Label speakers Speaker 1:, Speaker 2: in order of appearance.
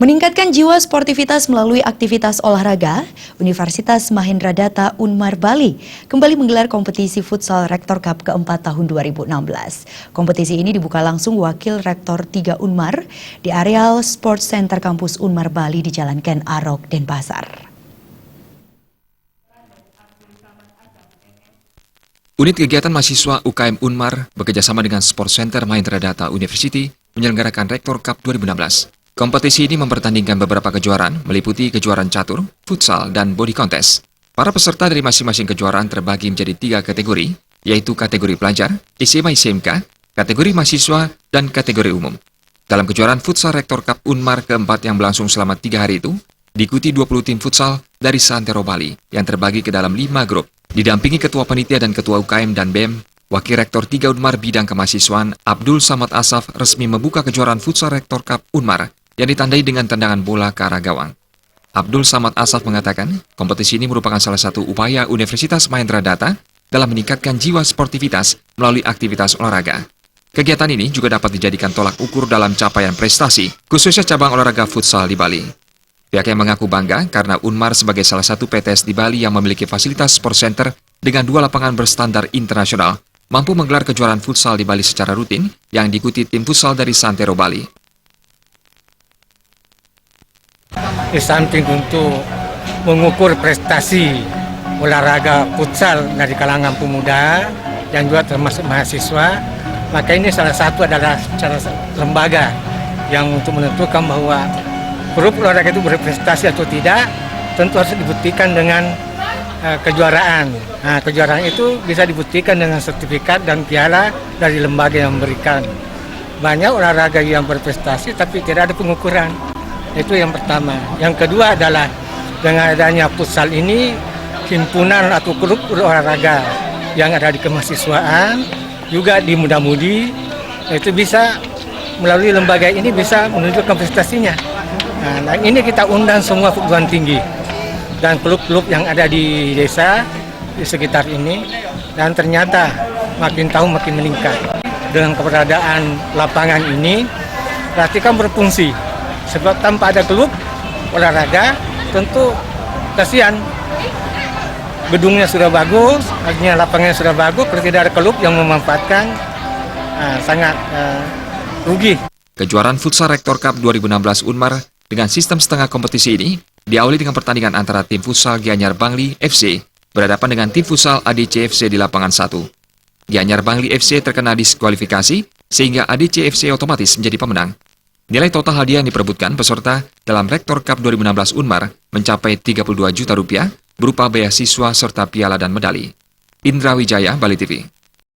Speaker 1: Meningkatkan jiwa sportivitas melalui aktivitas olahraga, Universitas Mahendra Data Unmar Bali kembali menggelar kompetisi futsal Rektor Cup keempat tahun 2016. Kompetisi ini dibuka langsung Wakil Rektor 3 Unmar di areal Sports Center Kampus Unmar Bali di Jalan Ken Arok, Denpasar.
Speaker 2: Unit kegiatan mahasiswa UKM Unmar bekerjasama dengan Sports Center Mahendra Data University menyelenggarakan Rektor Cup 2016. Kompetisi ini mempertandingkan beberapa kejuaraan, meliputi kejuaraan catur, futsal, dan body contest. Para peserta dari masing-masing kejuaraan terbagi menjadi 3 kategori, yaitu kategori pelajar, SMA/SMK, kategori mahasiswa, dan kategori umum. Dalam kejuaraan futsal Rektor Cup Unmar keempat yang berlangsung selama 3 hari itu, diikuti 20 tim futsal dari Santero Bali yang terbagi ke dalam 5 grup. Didampingi Ketua Panitia dan Ketua UKM dan BEM, Wakil Rektor 3 Unmar Bidang Kemahasiswaan Abdul Samad Asaf resmi membuka kejuaraan futsal Rektor Cup Unmar yang ditandai dengan tendangan bola ke arah gawang. Abdul Samad Asaf mengatakan, kompetisi ini merupakan salah satu upaya Universitas Mahendra Data dalam meningkatkan jiwa sportivitas melalui aktivitas olahraga. Kegiatan ini juga dapat dijadikan tolak ukur dalam capaian prestasi, khususnya cabang olahraga futsal di Bali. Pihaknya mengaku bangga karena Unmar sebagai salah satu PTS di Bali yang memiliki fasilitas sport center dengan 2 lapangan berstandar internasional, mampu menggelar kejuaraan futsal di Bali secara rutin yang diikuti tim futsal dari Santero Bali.
Speaker 3: Di samping untuk mengukur prestasi olahraga futsal dari kalangan pemuda yang juga termasuk mahasiswa, maka ini salah satu adalah cara lembaga yang untuk menentukan bahwa grup olahraga itu berprestasi atau tidak, tentu harus dibuktikan dengan kejuaraan. Nah, kejuaraan itu bisa dibuktikan dengan sertifikat dan piala dari lembaga yang memberikan. Banyak olahraga yang berprestasi tapi tidak ada pengukuran. Itu yang pertama. Yang kedua adalah dengan adanya futsal ini, himpunan atau grup olahraga yang ada di kemahasiswaan, juga di muda-mudi, itu bisa melalui lembaga ini bisa menunjukkan prestasinya. Nah, ini kita undang semua perguruan tinggi dan klub-klub yang ada di desa, di sekitar ini, dan ternyata makin tahun makin meningkat. Dengan keberadaan lapangan ini, berarti kan berfungsi. Sebab tanpa ada klub olahraga, tentu kasihan. Gedungnya sudah bagus, artinya lapangannya sudah bagus, kalau tidak ada klub yang memanfaatkan, sangat rugi.
Speaker 2: Kejuaraan futsal Rektor Cup 2016 Unmar dengan sistem setengah kompetisi ini diawali dengan pertandingan antara tim futsal Gianyar Bangli FC berhadapan dengan tim futsal ADC FC di lapangan 1. Gianyar Bangli FC terkena diskualifikasi sehingga ADC FC otomatis menjadi pemenang. Nilai total hadiah yang diperebutkan peserta dalam Rektor Cup 2016 Unmar mencapai 32 juta rupiah berupa beasiswa serta piala dan medali. Indra Wijaya, Bali TV.